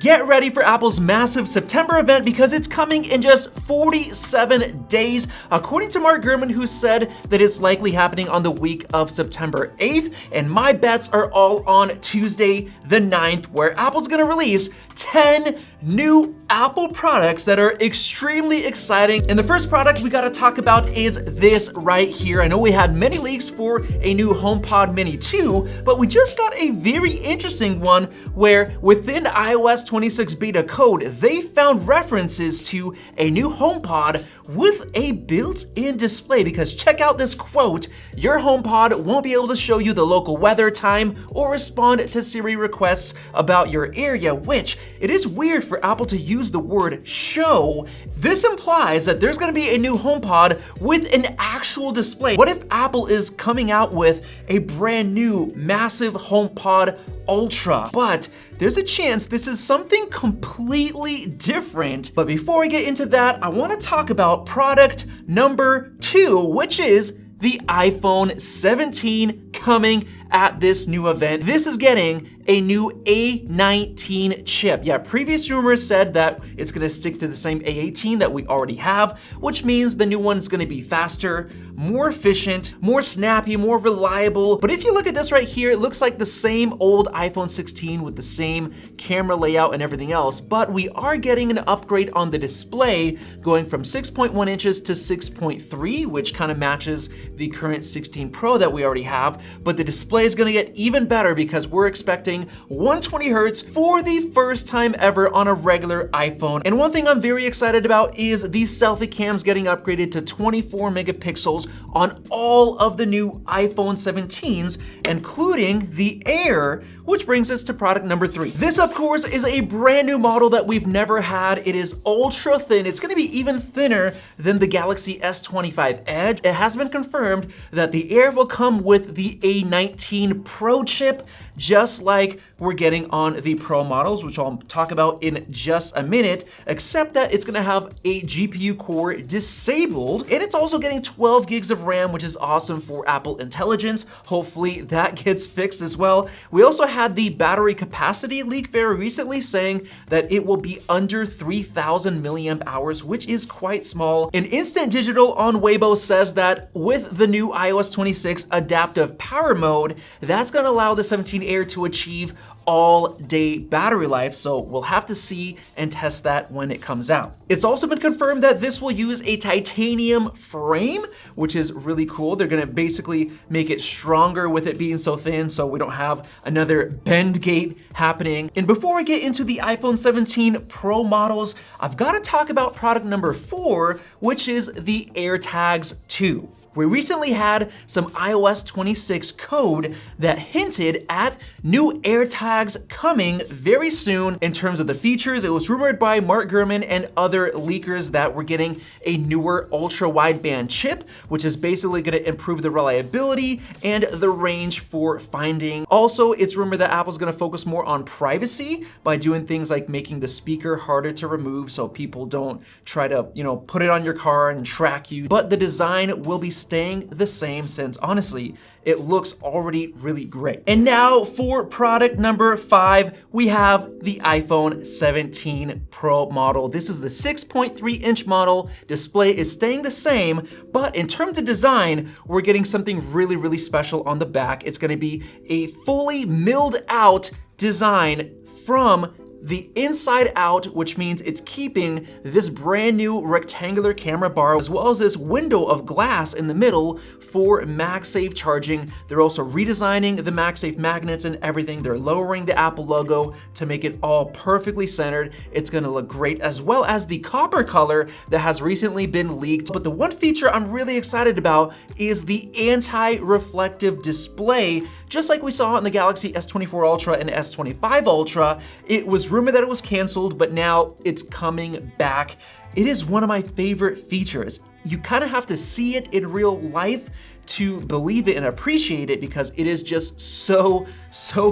Get ready for Apple's massive September event because it's coming in just 47 days, according to Mark Gurman, who said that it's likely happening on the week of September 8th. And my bets are all on Tuesday the 9th, where Apple's gonna release 10 new Apple products that are extremely exciting. And the first product we gotta talk about is this right here. I know we had many leaks for a new HomePod Mini 2, but we just got a very interesting one where within iOS 26 beta code, they found references to a new HomePod with a built-in display, because check out this quote: "Your HomePod won't be able to show you the local weather, time, or respond to Siri requests about your area," which it is weird for Apple to use the word show. This implies that there's gonna be a new HomePod with an actual display. What if Apple is coming out with a brand new massive HomePod Ultra? But there's a chance this is something completely different. But before I get into that, I wanna talk about product number 2, which is the iPhone 17 coming at this new event. This is getting a new A19 chip. Yeah, previous rumors said that it's gonna stick to the same A18 that we already have, which means the new one is gonna be faster, more efficient, more snappy, more reliable. But if you look at this right here, it looks like the same old iPhone 16 with the same camera layout and everything else, but we are getting an upgrade on the display, going from 6.1 inches to 6.3, which kind of matches the current 16 Pro that we already have. But the display is gonna get even better because we're expecting 120 Hertz for the first time ever on a regular iPhone. And one thing I'm very excited about is these selfie cams getting upgraded to 24 megapixels on all of the new iPhone 17s, including the Air, which brings us to product number 3. This, of course, is a brand new model that we've never had. It is ultra thin. It's gonna be even thinner than the Galaxy S25 Edge. It has been confirmed that the Air will come with the A19 Pro chip, just like we're getting on the Pro models, which I'll talk about in just a minute, except that it's gonna have a GPU core disabled, and it's also getting 12 gigs of RAM, which is awesome for Apple Intelligence. Hopefully that gets fixed as well. We also had the battery capacity leak very recently, saying that it will be under 3,000 milliamp hours, which is quite small. And Instant Digital on Weibo says that with the new iOS 26 adaptive power mode, that's gonna allow the 17 Air to achieve all-day battery life, so we'll have to see and test that when it comes out. It's also been confirmed that this will use a titanium frame, which is really cool. They're gonna basically make it stronger with it being so thin, so we don't have another bend gate happening. And before we get into the iPhone 17 Pro models, I've gotta talk about product number 4, which is the AirTags 2. We recently had some iOS 26 code that hinted at new AirTags coming very soon. In terms of the features, it was rumored by Mark Gurman and other leakers that we're getting a newer ultra wideband chip, which is basically gonna improve the reliability and the range for finding. Also, it's rumored that Apple's gonna focus more on privacy by doing things like making the speaker harder to remove so people don't try to, put it on your car and track you. But the design will be staying the same, since honestly, it looks already really great. And now for product number 5, we have the iPhone 17 Pro model. This is the 6.3-inch model. Display is staying the same, but in terms of design, we're getting something really, really special on the back. It's gonna be a fully milled out design from the inside out, which means it's keeping this brand new rectangular camera bar, as well as this window of glass in the middle for MagSafe charging. They're also redesigning the MagSafe magnets and everything. They're lowering the Apple logo to make it all perfectly centered. It's gonna look great, as well as the copper color that has recently been leaked. But the one feature I'm really excited about is the anti-reflective display. Just like we saw in the Galaxy S24 Ultra and S25 Ultra, it was rumored that it was canceled, but now it's coming back. It is one of my favorite features. You kind of have to see it in real life to believe it and appreciate it, because it is just so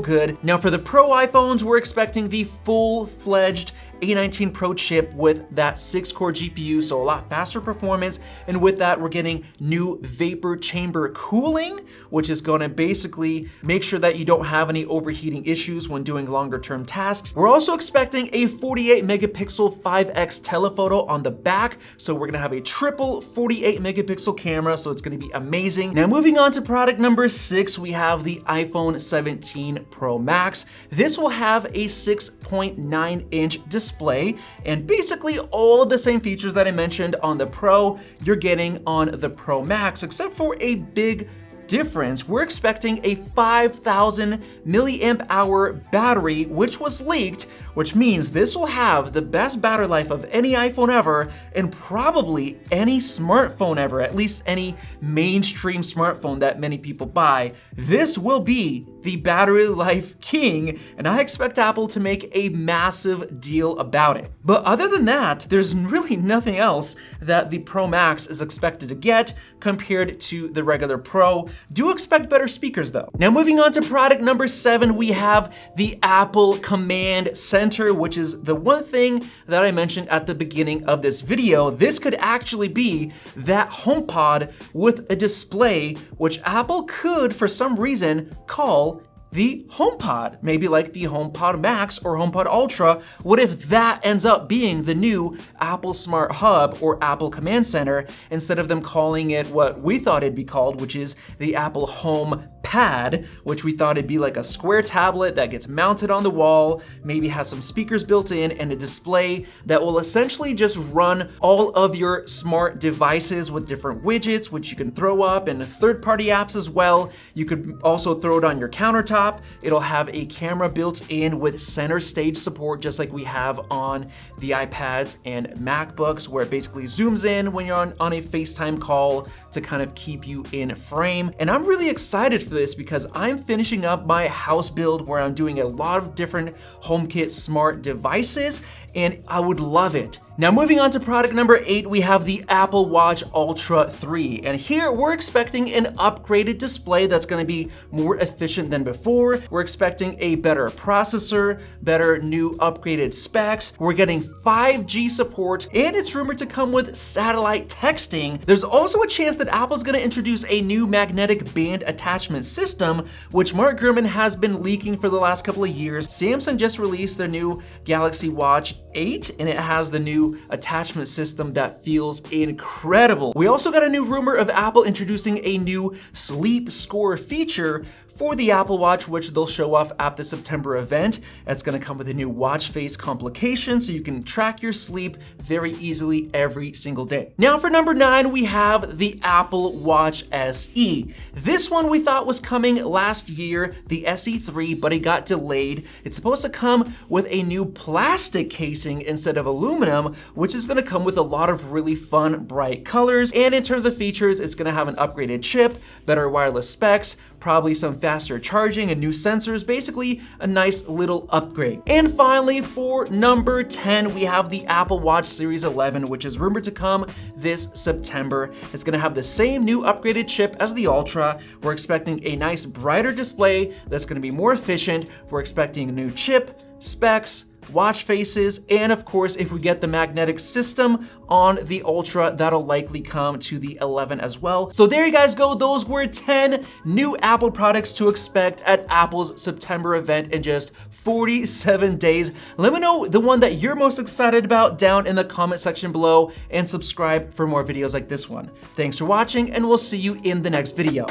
good. Now for the Pro iPhones, we're expecting the full-fledged A19 Pro chip with that 6-core GPU, so a lot faster performance. And with that, we're getting new vapor chamber cooling, which is gonna basically make sure that you don't have any overheating issues when doing longer term tasks. We're also expecting a 48 megapixel 5x telephoto on the back. So we're gonna have a triple 48 megapixel camera, so it's gonna be amazing. Now moving on to product number 6, we have the iPhone 17 Pro Max. This will have a 6.9-inch display, and basically all of the same features that I mentioned on the Pro, you're getting on the Pro Max, except for a big difference. We're expecting a 5,000 milliamp hour battery, which was leaked, which means this will have the best battery life of any iPhone ever, and probably any smartphone ever, at least any mainstream smartphone that many people buy. This will be the battery life king, and I expect Apple to make a massive deal about it. But other than that, there's really nothing else that the Pro Max is expected to get compared to the regular Pro. Do expect better speakers though. Now moving on to product number 7, we have the Apple Command Center, which is the one thing that I mentioned at the beginning of this video. This could actually be that HomePod with a display, which Apple could, for some reason, call the HomePod, maybe like the HomePod Max or HomePod Ultra. What if that ends up being the new Apple Smart Hub or Apple Command Center, instead of them calling it what we thought it'd be called, which is the Apple Home Pad, which we thought it'd be like a square tablet that gets mounted on the wall, maybe has some speakers built in and a display that will essentially just run all of your smart devices with different widgets, which you can throw up, and third-party apps as well. You could also throw it on your countertop. It'll have a camera built in with center stage support, just like we have on the iPads and MacBooks, where it basically zooms in when you're on a FaceTime call to kind of keep you in frame. And I'm really excited for this because I'm finishing up my house build where I'm doing a lot of different HomeKit smart devices, and I would love it. Now moving on to product number 8, we have the Apple Watch Ultra 3. And here we're expecting an upgraded display that's gonna be more efficient than before. We're expecting a better processor, better new upgraded specs. We're getting 5G support, and it's rumored to come with satellite texting. There's also a chance that Apple's gonna introduce a new magnetic band attachment system, which Mark Gurman has been leaking for the last couple of years. Samsung just released their new Galaxy Watch 8, and it has the new attachment system that feels incredible. We also got a new rumor of Apple introducing a new sleep score feature for the Apple Watch, which they'll show off at the September event. It's gonna come with a new watch face complication, so you can track your sleep very easily every single day. Now for number 9, we have the Apple Watch SE. This one we thought was coming last year, the SE3, but it got delayed. It's supposed to come with a new plastic casing instead of aluminum, which is gonna come with a lot of really fun, bright colors. And in terms of features, it's gonna have an upgraded chip, better wireless specs, probably some faster charging and new sensors, basically a nice little upgrade. And finally, for number 10, we have the Apple Watch Series 11, which is rumored to come this September. It's gonna have the same new upgraded chip as the Ultra. We're expecting a nice brighter display that's gonna be more efficient. We're expecting a new chip, specs, watch faces, and of course, if we get the magnetic system on the Ultra, that'll likely come to the 11 as well. So there you guys go. Those were 10 new Apple products to expect at Apple's September event in just 47 days. Let me know the one that you're most excited about down in the comment section below, and subscribe for more videos like this one. Thanks for watching, and we'll see you in the next video.